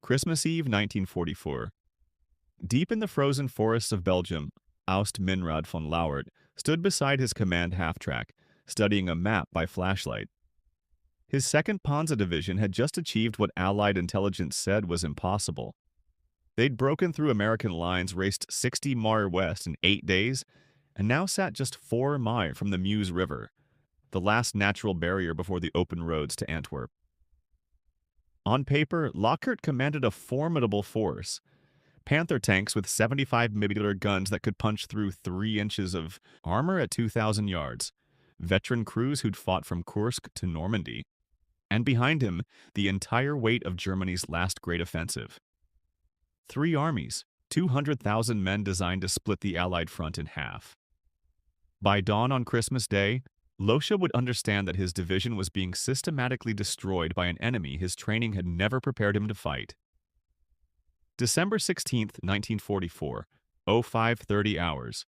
Christmas Eve 1944. Deep in the frozen forests of Belgium, Aust Minrad von Lauert stood beside his command half-track, studying a map by flashlight. His 2nd Panzer Division had just achieved what Allied intelligence said was impossible. They'd broken through American lines, raced 60 mi west in 8 days, and now sat just 4 mi from the Meuse River, the last natural barrier before the open roads to Antwerp. On paper, Lockhart commanded a formidable force. Panther tanks with 75mm guns that could punch through 3 inches of armor at 2,000 yards. Veteran crews who'd fought from Kursk to Normandy. And behind him, the entire weight of Germany's last great offensive. 3 armies, 200,000 men designed to split the Allied front in half. By dawn on Christmas Day, Losha would understand that his division was being systematically destroyed by an enemy his training had never prepared him to fight. December 16, 1944, 0530 hours.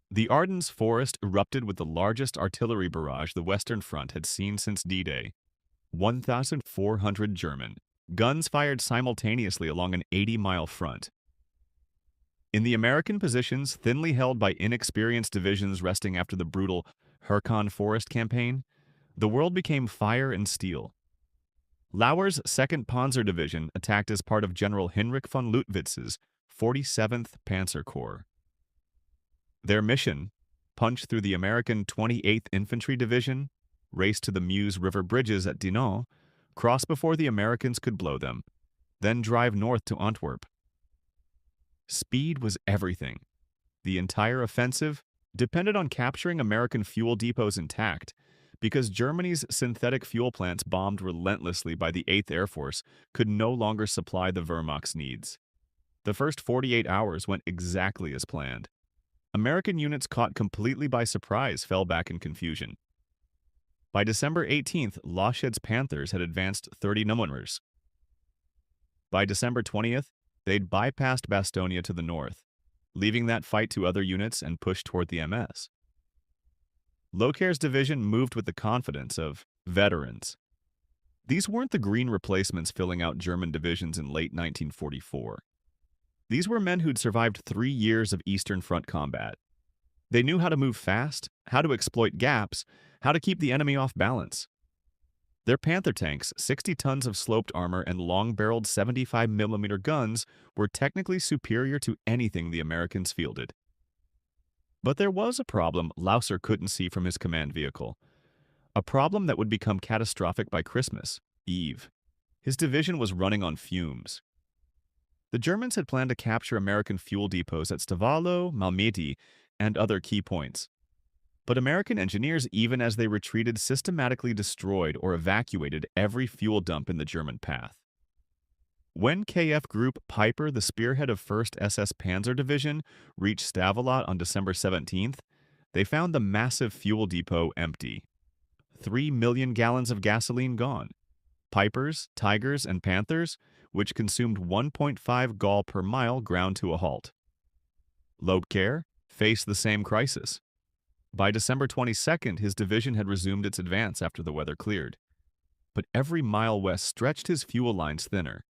The Ardennes forest erupted with the largest artillery barrage the Western Front had seen since D-Day. 1,400 German guns fired simultaneously along an 80-mile front. In the American positions thinly held by inexperienced divisions resting after the brutal Hirkan Forest campaign, the world became fire and steel. Lauer's 2nd Panzer Division attacked as part of General Hinrich von Luttwitz's 47th Panzer Corps. Their mission: punch through the American 28th Infantry Division, race to the Meuse River bridges at Dinant, cross before the Americans could blow them, then drive north to Antwerp. Speed was everything. The entire offensive depended on capturing American fuel depots intact, because Germany's synthetic fuel plants bombed relentlessly by the 8th Air Force could no longer supply the Wehrmacht's needs. The first 48 hours went exactly as planned. American units caught completely by surprise fell back in confusion. By December 18th, Losched's Panthers had advanced 30 nummers. By December 20th, they'd bypassed Bastogne to the north, leaving that fight to other units and pushed toward the MS. Locher's division moved with the confidence of veterans. These weren't the green replacements filling out German divisions in late 1944. These were men who'd survived 3 years of Eastern Front combat. They knew how to move fast, how to exploit gaps, how to keep the enemy off balance. Their Panther tanks, 60 tons of sloped armor, and long-barreled 75mm guns were technically superior to anything the Americans fielded. But there was a problem Lauser couldn't see from his command vehicle. A problem that would become catastrophic by Christmas Eve. His division was running on fumes. The Germans had planned to capture American fuel depots at Stavelot, Malmedy, and other key points. But American engineers, even as they retreated, systematically destroyed or evacuated every fuel dump in the German path. When KF Group Piper, the spearhead of 1st SS Panzer Division, reached Stavelot on December 17th, they found the massive fuel depot empty. 3 million gallons of gasoline gone. Pipers, Tigers, and Panthers, which consumed 1.5 gall per mile, ground to a halt. Lobker faced the same crisis. By December 22nd, his division had resumed its advance after the weather cleared. But every mile west stretched his fuel lines thinner.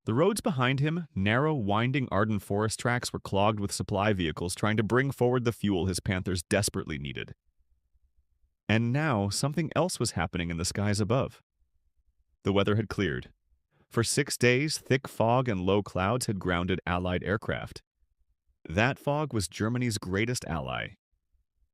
The roads behind him, narrow, winding Ardennes forest tracks, were clogged with supply vehicles trying to bring forward the fuel his Panthers desperately needed. And now something else was happening in the skies above. The weather had cleared. For 6 days, thick fog and low clouds had grounded Allied aircraft. That fog was Germany's greatest ally.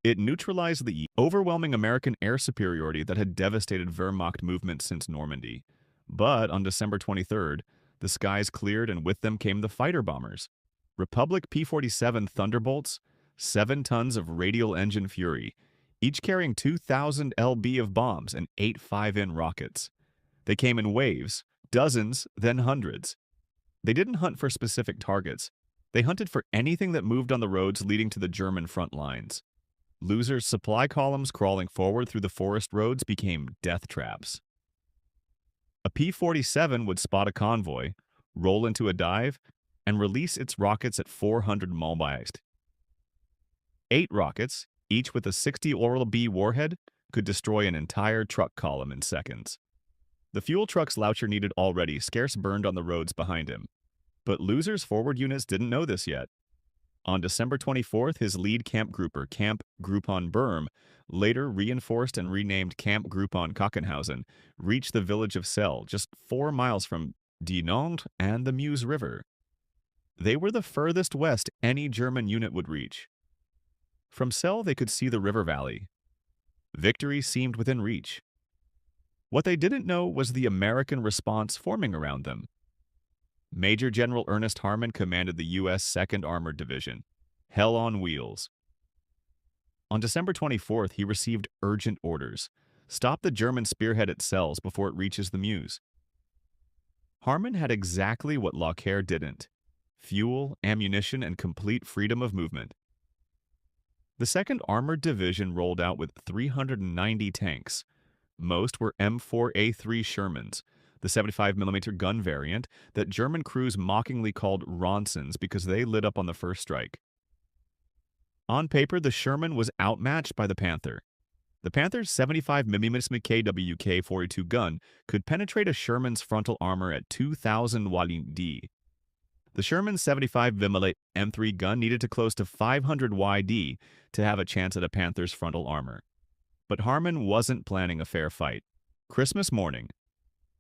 It neutralized the overwhelming American air superiority that had devastated Wehrmacht movements since Normandy. But on December 23rd, the skies cleared, and with them came the fighter bombers. Republic P-47 Thunderbolts, 7 tons of radial engine Fury, each carrying 2,000 lb of bombs and 8 5-in rockets. They came in waves, dozens, then hundreds. They didn't hunt for specific targets. They hunted for anything that moved on the roads leading to the German front lines. Loser's supply columns crawling forward through the forest roads became death traps. A P-47 would spot a convoy, roll into a dive, and release its rockets at 400 mph. 8 rockets, each with a 60 Oral B warhead, could destroy an entire truck column in seconds. The fuel trucks Loucher needed already scarce burned on the roads behind him. But Loser's forward units didn't know this yet. On December 24th, his lead camp grouper, Camp Groupon Berm, later reinforced and renamed Camp Groupon Kockenhausen, reached the village of Celle, just 4 miles from Dinant and the Meuse River. They were the furthest west any German unit would reach. From Celle, they could see the river valley. Victory seemed within reach. What they didn't know was the American response forming around them. Major General Ernest Harmon commanded the U.S. 2nd Armored Division, Hell on Wheels. On December 24th, he received urgent orders. Stop the German spearhead at Celles before it reaches the Meuse. Harmon had exactly what Locquer didn't: fuel, ammunition, and complete freedom of movement. The 2nd Armored Division rolled out with 390 tanks. Most were M4A3 Shermans, the 75mm gun variant that German crews mockingly called Ronsons because they lit up on the first strike. On paper, the Sherman was outmatched by the Panther. The Panther's 75mm KWK-42 gun could penetrate a Sherman's frontal armor at 2,000 YD. The Sherman's 75mm M3 gun needed to close to 500 YD to have a chance at a Panther's frontal armor. But Harmon wasn't planning a fair fight. Christmas morning,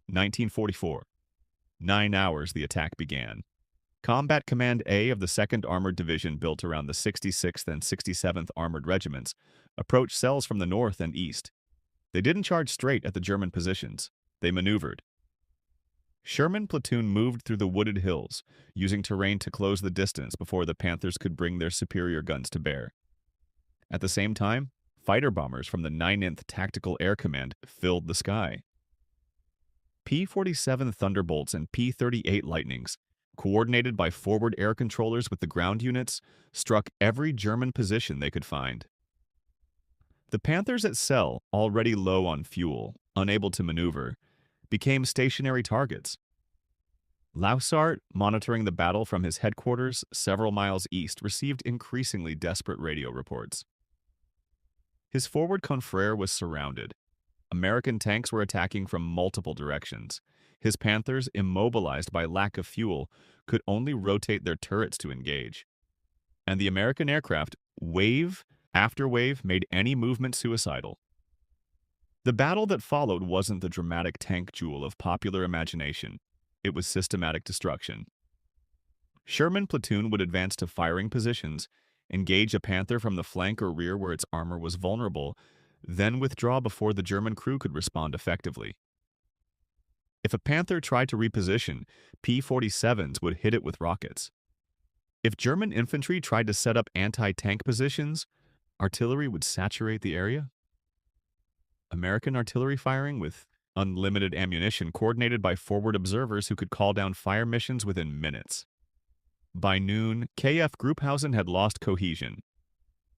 1944. 9 hours the attack began. Combat Command A of the 2nd Armored Division, built around the 66th and 67th Armored Regiments, approached Celles from the north and east. They didn't charge straight at the German positions. They maneuvered. Sherman platoon moved through the wooded hills, using terrain to close the distance before the Panthers could bring their superior guns to bear. At the same time, fighter bombers from the 9th Tactical Air Command filled the sky. P-47 Thunderbolts and P-38 Lightnings, coordinated by forward air controllers with the ground units, struck every German position they could find. The Panthers at Celle, already low on fuel, unable to maneuver, became stationary targets. Laussart, monitoring the battle from his headquarters several miles east, received increasingly desperate radio reports. His forward confrere was surrounded. American tanks were attacking from multiple directions. His Panthers, immobilized by lack of fuel, could only rotate their turrets to engage. And the American aircraft, wave after wave, made any movement suicidal. The battle that followed wasn't the dramatic tank duel of popular imagination. It was systematic destruction. Sherman platoon would advance to firing positions, engage a Panther from the flank or rear where its armor was vulnerable, then withdraw before the German crew could respond effectively. If a Panther tried to reposition, P-47s would hit it with rockets. If German infantry tried to set up anti-tank positions, artillery would saturate the area. American artillery firing with unlimited ammunition, coordinated by forward observers who could call down fire missions within minutes. By noon, KF Grupphausen had lost cohesion.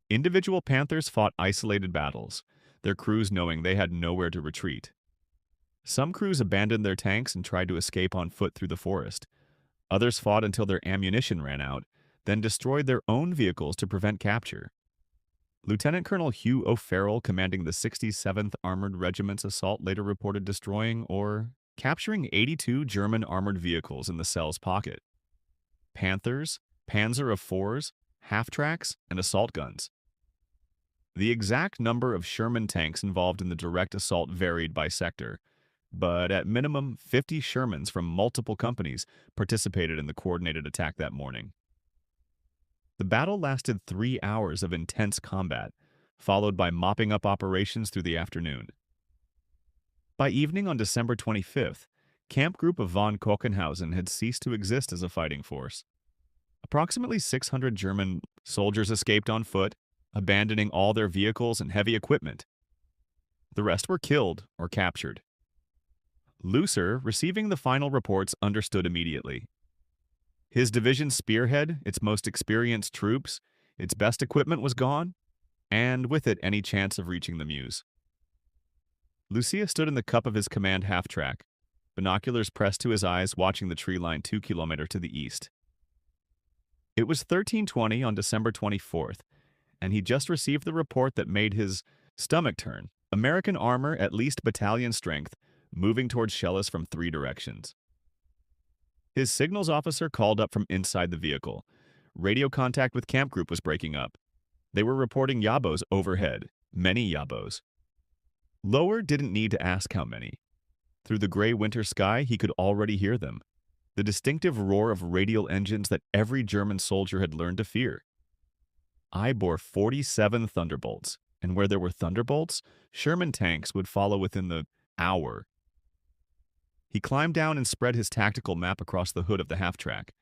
Individual Panthers fought isolated battles, their crews knowing they had nowhere to retreat. Some crews abandoned their tanks and tried to escape on foot through the forest. Others fought until their ammunition ran out, then destroyed their own vehicles to prevent capture. Lieutenant Colonel Hugh O'Farrell, commanding the 67th Armored Regiment's assault, later reported destroying or capturing 82 German armored vehicles in the Celles pocket. Panthers, Panzer of IVs, half-tracks, and assault guns. The exact number of Sherman tanks involved in the direct assault varied by sector, but at minimum 50 Shermans from multiple companies participated in the coordinated attack that morning. The battle lasted 3 hours of intense combat, followed by mopping up operations through the afternoon. By evening on December 25th, Camp Group of von Kochenhausen had ceased to exist as a fighting force. Approximately 600 German soldiers escaped on foot, abandoning all their vehicles and heavy equipment. The rest were killed or captured. Loser, receiving the final reports, understood immediately. His division's spearhead, its most experienced troops, its best equipment was gone, and with it any chance of reaching the Meuse. Lucia stood in the cup of his command half-track, binoculars pressed to his eyes, watching the tree line 2 kilometers to the east. It was 13:20 on December 24th, and he just received the report that made his stomach turn. American armor, at least battalion strength, moving towards Chellas from 3 directions. His signals officer called up from inside the vehicle. Radio contact with camp group was breaking up. They were reporting yabos overhead, many yabos. Lower didn't need to ask how many. Through the gray winter sky, he could already hear them. The distinctive roar of radial engines that every German soldier had learned to fear. I bore 47 Thunderbolts, and where there were Thunderbolts, Sherman tanks would follow within the hour. He climbed down and spread his tactical map across the hood of the half-track.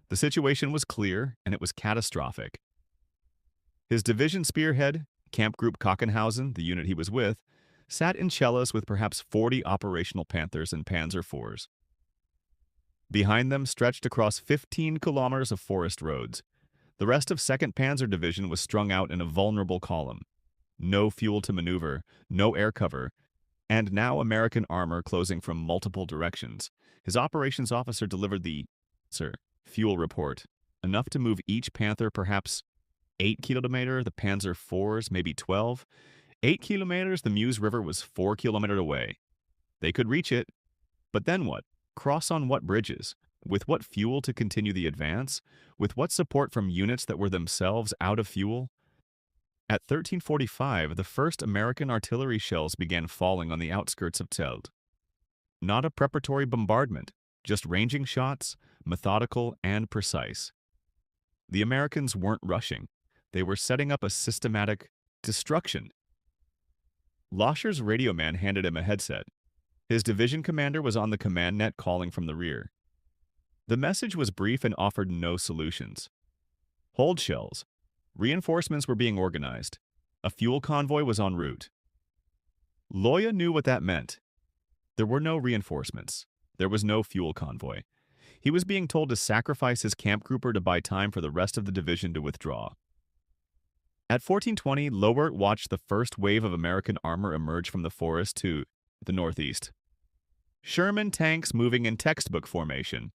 The situation was clear, and it was catastrophic. His division spearhead, Camp Group Kockenhausen, the unit he was with, sat in Chellas with perhaps 40 operational Panthers and Panzer IVs. Behind them stretched across 15 kilometers of forest roads. The rest of 2nd Panzer Division was strung out in a vulnerable column. No fuel to maneuver, no air cover, and now American armor closing from multiple directions. His operations officer delivered the fuel report, enough to move each Panther perhaps 8 kilometers, the Panzer IVs maybe 12. 8 kilometers, the Meuse River was 4 kilometers away. They could reach it, but then what? Cross on what bridges? With what fuel to continue the advance? With what support from units that were themselves out of fuel? At 1345, the first American artillery shells began falling on the outskirts of Teld. Not a preparatory bombardment, just ranging shots, methodical and precise. The Americans weren't rushing. They were setting up a systematic destruction. Loscher's radio man handed him a headset. His division commander was on the command net calling from the rear. The message was brief and offered no solutions. Hold shells. Reinforcements were being organized. A fuel convoy was en route. Loya knew what that meant. There were no reinforcements. There was no fuel convoy. He was being told to sacrifice his camp grouper to buy time for the rest of the division to withdraw. At 1420, Lowert watched the first wave of American armor emerge from the forest to the northeast. Sherman tanks moving in textbook formation.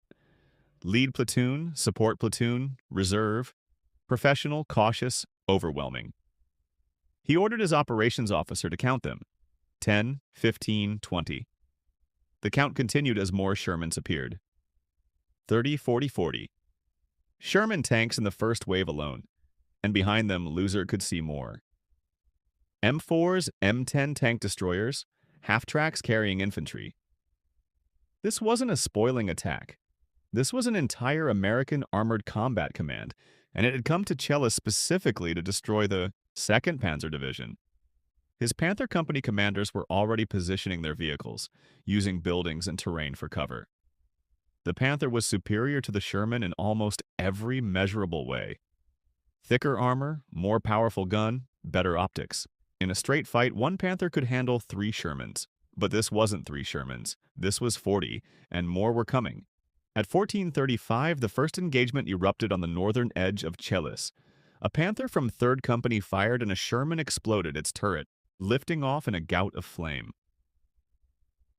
Lead platoon, support platoon, reserve, professional, cautious, overwhelming. He ordered his operations officer to count them. 10, 15, 20. The count continued as more Shermans appeared. 30, 40, 40. Sherman tanks in the first wave alone, and behind them Loser could see more. M4s, M10 tank destroyers, half-tracks carrying infantry. This wasn't a spoiling attack. This was an entire American Armored Combat Command, and it had come to Chellas specifically to destroy the 2nd Panzer Division. His Panther Company commanders were already positioning their vehicles, using buildings and terrain for cover. The Panther was superior to the Sherman in almost every measurable way. Thicker armor, more powerful gun, better optics. In a straight fight, one Panther could handle 3 Shermans. But this wasn't 3 Shermans. This was 40, and more were coming. At 1435, the first engagement erupted on the northern edge of Chellas. A Panther from 3rd Company fired and a Sherman exploded its turret, lifting off in a gout of flame.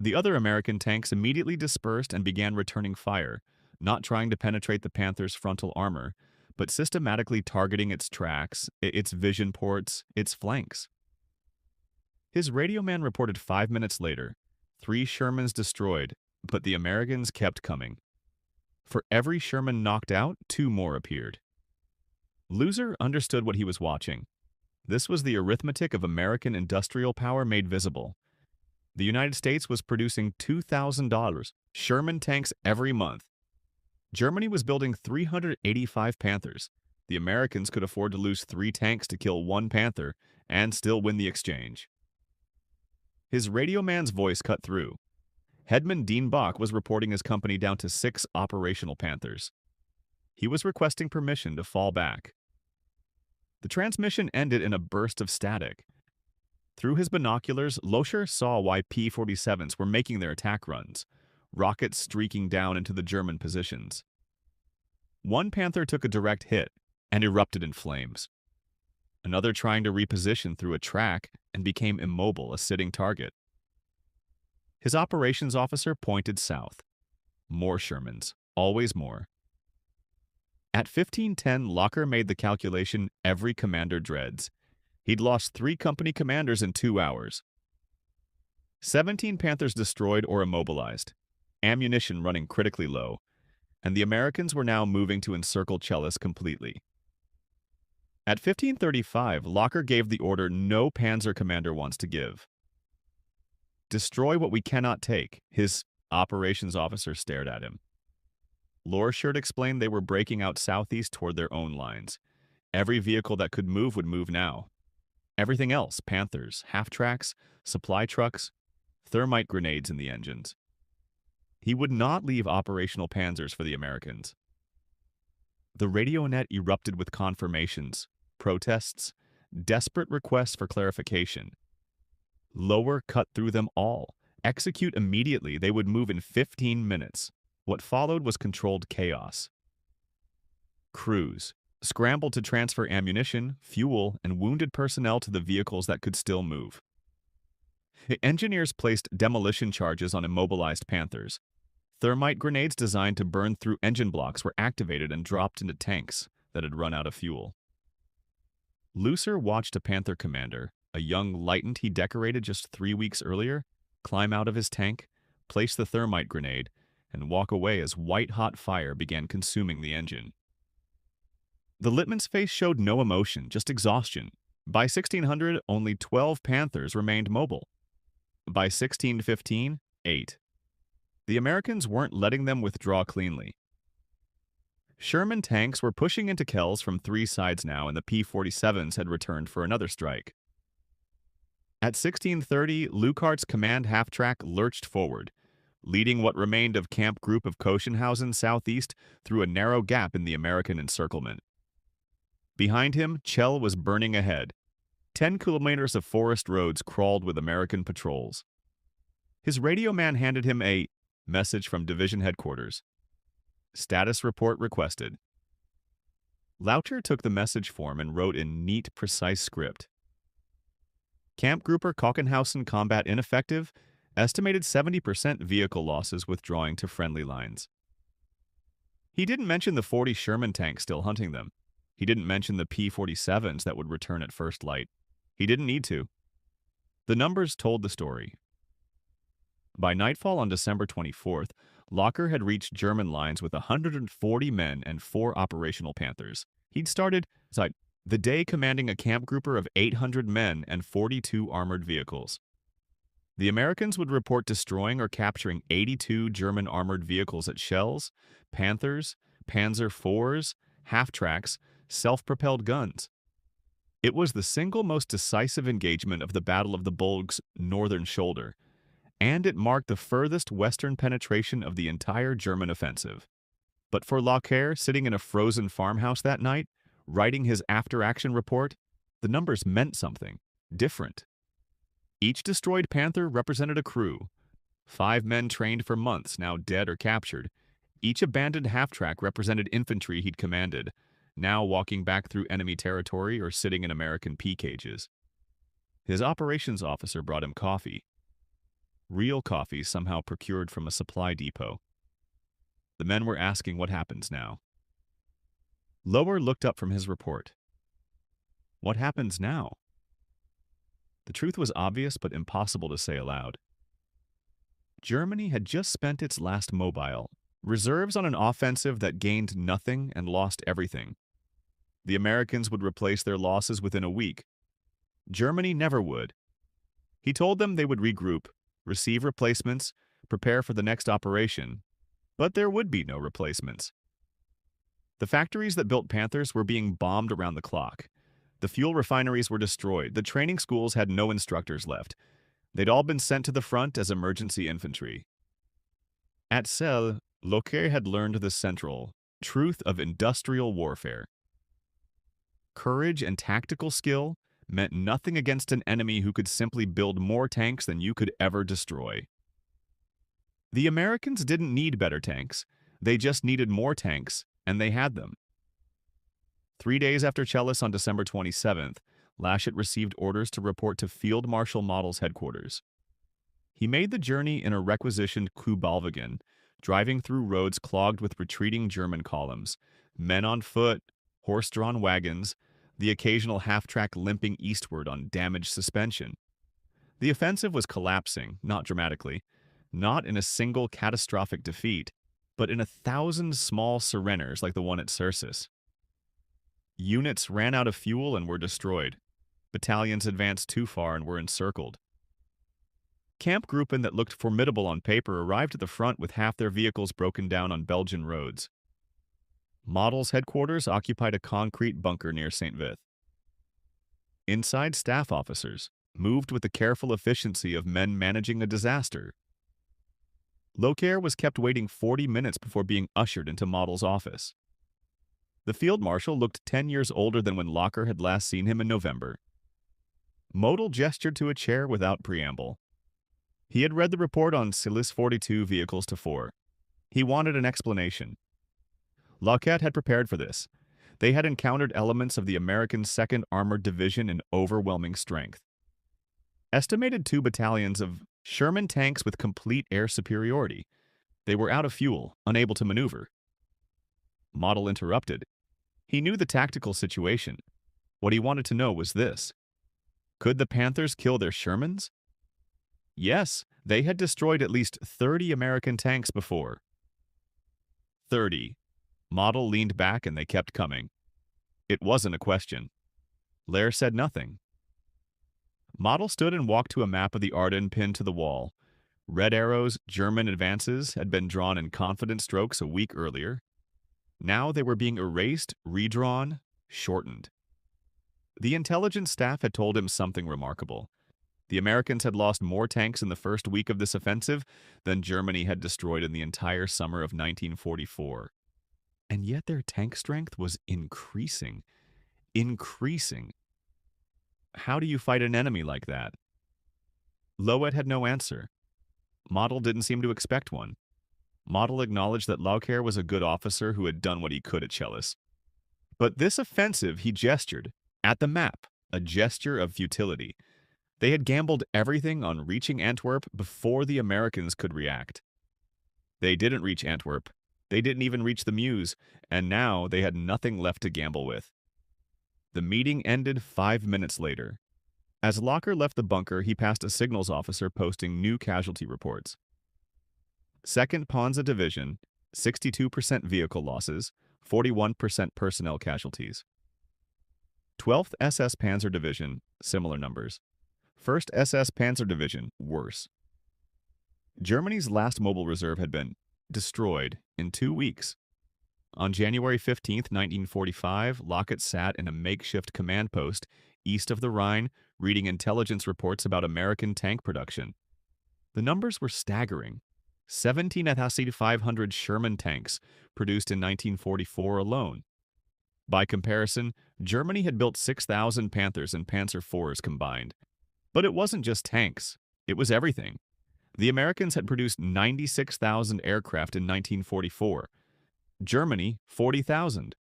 The other American tanks immediately dispersed and began returning fire, not trying to penetrate the Panther's frontal armor, but systematically targeting its tracks, its vision ports, its flanks. His radio man reported 5 minutes later, 3 Shermans destroyed, but the Americans kept coming. For every Sherman knocked out, 2 more appeared. Loser understood what he was watching. This was the arithmetic of American industrial power made visible. The United States was producing $2,000 Sherman tanks every month. Germany was building 385 Panthers. The Americans could afford to lose 3 tanks to kill 1 Panther and still win the exchange. His radio man's voice cut through. Headman Dean Bach was reporting his company down to 6 operational Panthers. He was requesting permission to fall back. The transmission ended in a burst of static. Through his binoculars, Loscher saw why P-47s were making their attack runs, rockets streaking down into the German positions. One Panther took a direct hit and erupted in flames. Another trying to reposition through a track and became immobile, a sitting target. His operations officer pointed south. More Shermans, always more. At 1510, Locker made the calculation every commander dreads. He'd lost 3 company commanders in 2 hours. 17 Panthers destroyed or immobilized, ammunition running critically low, and the Americans were now moving to encircle Chellas completely. At 15:35, Locker gave the order no panzer commander wants to give. Destroy what we cannot take, his operations officer stared at him. Loreshirt explained they were breaking out southeast toward their own lines. Every vehicle that could move would move now. Everything else, Panthers, half-tracks, supply trucks, thermite grenades in the engines. He would not leave operational panzers for the Americans. The radionet erupted with confirmations, protests, desperate requests for clarification. Lower cut through them all. Execute immediately. They would move in 15 minutes. What followed was controlled chaos. Crews scrambled to transfer ammunition, fuel, and wounded personnel to the vehicles that could still move. Engineers placed demolition charges on immobilized Panthers. Thermite grenades designed to burn through engine blocks were activated and dropped into tanks that had run out of fuel. Looser watched a Panther commander, a young lieutenant he decorated just 3 weeks earlier, climb out of his tank, place the thermite grenade, and walk away as white-hot fire began consuming the engine. The Littman's face showed no emotion, just exhaustion. By 1600, only 12 Panthers remained mobile. By 1615, 8. The Americans weren't letting them withdraw cleanly. Sherman tanks were pushing into Kells from 3 sides now, and the P-47s had returned for another strike. At 1630, Leuckart's command half-track lurched forward, leading what remained of Camp Group of Kochenhausen southeast through a narrow gap in the American encirclement. Behind him, Chell was burning ahead. 10 kilometers of forest roads crawled with American patrols. His radio man handed him a message from division headquarters. Status report requested. Lauter took the message form and wrote in neat, precise script. Camp Grouper Kochenhausen combat ineffective, estimated 70% vehicle losses withdrawing to friendly lines. He didn't mention the 40 Sherman tanks still hunting them. He didn't mention the P-47s that would return at first light. He didn't need to. The numbers told the story. By nightfall on December 24th, Locker had reached German lines with 140 men and 4 operational Panthers. He'd started the day commanding a camp grouper of 800 men and 42 armored vehicles. The Americans would report destroying or capturing 82 German armored vehicles at Shells, Panthers, Panzer IVs, half-tracks, self-propelled guns. It was the single most decisive engagement of the Battle of the Bulge's northern shoulder, and it marked the furthest western penetration of the entire German offensive. But for Locker, sitting in a frozen farmhouse that night, writing his after-action report, the numbers meant something different. Each destroyed Panther represented a crew. 5 men trained for months, now dead or captured. Each abandoned half-track represented infantry he'd commanded, now walking back through enemy territory or sitting in American pea cages. His operations officer brought him coffee. Real coffee somehow procured from a supply depot. The men were asking what happens now. Lower looked up from his report. What happens now? The truth was obvious but impossible to say aloud. Germany had just spent its last mobile, reserves on an offensive that gained nothing and lost everything. The Americans would replace their losses within a week. Germany never would. He told them they would regroup, receive replacements, prepare for the next operation, but there would be no replacements. The factories that built Panthers were being bombed around the clock. The fuel refineries were destroyed. The training schools had no instructors left. They'd all been sent to the front as emergency infantry. At Celle, Locker had learned the central truth of industrial warfare. Courage and tactical skill meant nothing against an enemy who could simply build more tanks than you could ever destroy. The Americans didn't need better tanks. They just needed more tanks, and they had them. 3 days after Chellas on December 27th, Laschet received orders to report to Field Marshal Model's headquarters. He made the journey in a requisitioned Kuhbalwagen, driving through roads clogged with retreating German columns, men on foot, horse-drawn wagons, the occasional half-track limping eastward on damaged suspension. The offensive was collapsing, not dramatically, not in a single catastrophic defeat, but in 1,000 small surrenders like the one at Cirsus. Units ran out of fuel and were destroyed. Battalions advanced too far and were encircled. Kampfgruppen that looked formidable on paper arrived at the front with half their vehicles broken down on Belgian roads. Model's headquarters occupied a concrete bunker near St. Vith. Inside, staff officers moved with the careful efficiency of men managing a disaster. Locaire was kept waiting 40 minutes before being ushered into Model's office. The field marshal looked 10 years older than when Locker had last seen him in November. Model gestured to a chair without preamble. He had read the report on Silis 42 vehicles to 4. He wanted an explanation. Lockett had prepared for this. They had encountered elements of the American 2nd Armored Division in overwhelming strength. Estimated 2 battalions of Sherman tanks with complete air superiority. They were out of fuel, unable to maneuver. Model interrupted. He knew the tactical situation. What he wanted to know was this. Could the Panthers kill their Shermans? Yes, they had destroyed at least 30 American tanks before. 30. Model leaned back and they kept coming. It wasn't a question. Lair said nothing. Model stood and walked to a map of the Ardennes pinned to the wall. Red arrows, German advances, had been drawn in confident strokes a week earlier. Now they were being erased, redrawn, shortened. The intelligence staff had told him something remarkable. The Americans had lost more tanks in the first week of this offensive than Germany had destroyed in the entire summer of 1944. And yet their tank strength was increasing. Increasing. How do you fight an enemy like that? Loet had no answer. Model didn't seem to expect one. Model acknowledged that Locaire was a good officer who had done what he could at Chelis. But this offensive, he gestured, at the map, a gesture of futility. They had gambled everything on reaching Antwerp before the Americans could react. They didn't reach Antwerp. They didn't even reach the Meuse, and now they had nothing left to gamble with. The meeting ended 5 minutes later. As Locker left the bunker, he passed a signals officer posting new casualty reports. 2nd Panzer Division, 62% vehicle losses, 41% personnel casualties. 12th SS Panzer Division, similar numbers. 1st SS Panzer Division, worse. Germany's last mobile reserve had been destroyed in 2 weeks. On January 15, 1945, Lockett sat in a makeshift command post east of the Rhine, reading intelligence reports about American tank production. The numbers were staggering. 17,500 Sherman tanks produced in 1944 alone. By comparison, Germany had built 6,000 Panthers and Panzer IVs combined. But it wasn't just tanks. It was everything. The Americans had produced 96,000 aircraft in 1944. Germany, 40,000.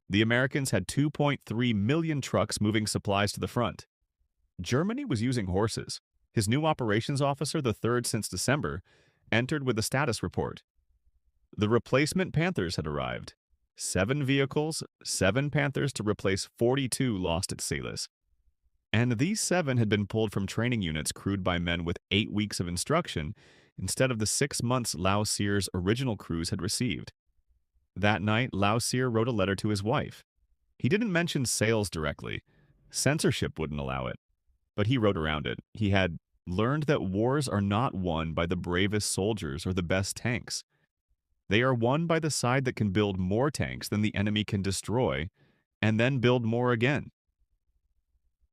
The Americans had 2.3 million trucks moving supplies to the front. Germany was using horses. His new operations officer, the third since December, entered with a status report. The replacement Panthers had arrived. 7 vehicles, 7 Panthers to replace 42 lost at Salis. And these 7 had been pulled from training units crewed by men with 8 weeks of instruction instead of the 6 months Lao Sier's original crews had received. That night, Lao Sier wrote a letter to his wife. He didn't mention sales directly. Censorship wouldn't allow it. But he wrote around it. He had learned that wars are not won by the bravest soldiers or the best tanks. They are won by the side that can build more tanks than the enemy can destroy, and then build more again.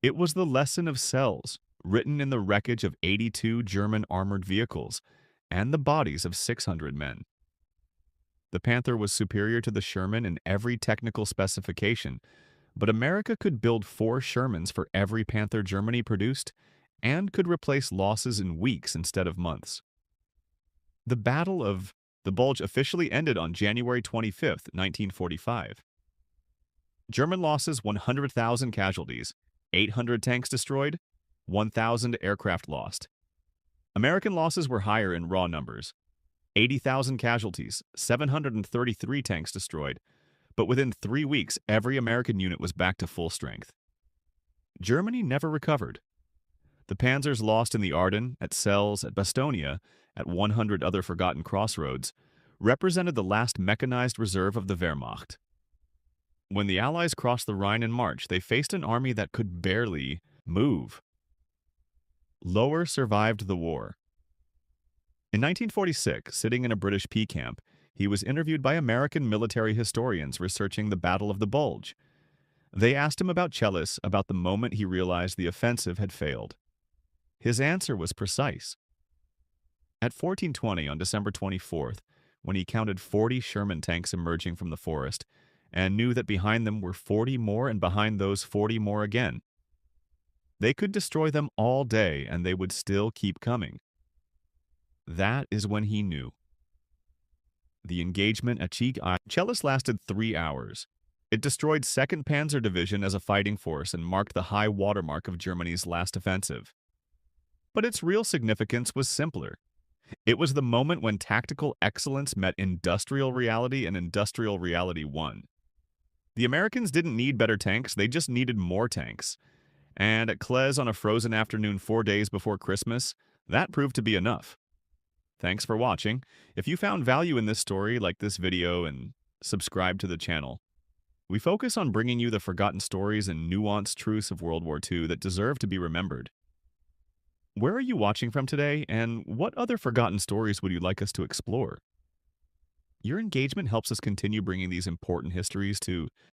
It was the lesson of cells, written in the wreckage of 82 German armored vehicles, and the bodies of 600 men. The Panther was superior to the Sherman in every technical specification, but America could build 4 Shermans for every Panther Germany produced, and could replace losses in weeks instead of months. The Battle of the Bulge officially ended on January 25, 1945. German losses 100,000 casualties, 800 tanks destroyed, 1,000 aircraft lost. American losses were higher in raw numbers. 80,000 casualties, 733 tanks destroyed, but within 3 weeks every American unit was back to full strength. Germany never recovered. The panzers lost in the Ardennes, at Sels, at Bastonia, at 100 other forgotten crossroads, represented the last mechanized reserve of the Wehrmacht. When the Allies crossed the Rhine in March, they faced an army that could barely move. Lower survived the war. In 1946, sitting in a British P camp, he was interviewed by American military historians researching the Battle of the Bulge. They asked him about Chellis, about the moment he realized the offensive had failed. His answer was precise. At 1420 on December 24th, when he counted 40 Sherman tanks emerging from the forest and knew that behind them were 40 more and behind those 40 more again, they could destroy them all day and they would still keep coming. That is when he knew. The engagement at Chellis lasted 3 hours. It destroyed 2nd Panzer Division as a fighting force and marked the high watermark of Germany's last offensive. But its real significance was simpler. It was the moment when tactical excellence met industrial reality and industrial reality won. The Americans didn't need better tanks, they just needed more tanks. And at Cles on a frozen afternoon 4 days before Christmas, that proved to be enough. Thanks for watching. If you found value in this story, like this video and subscribe to the channel. We focus on bringing you the forgotten stories and nuanced truths of World War II that deserve to be remembered. Where are you watching from today, and what other forgotten stories would you like us to explore? Your engagement helps us continue bringing these important histories to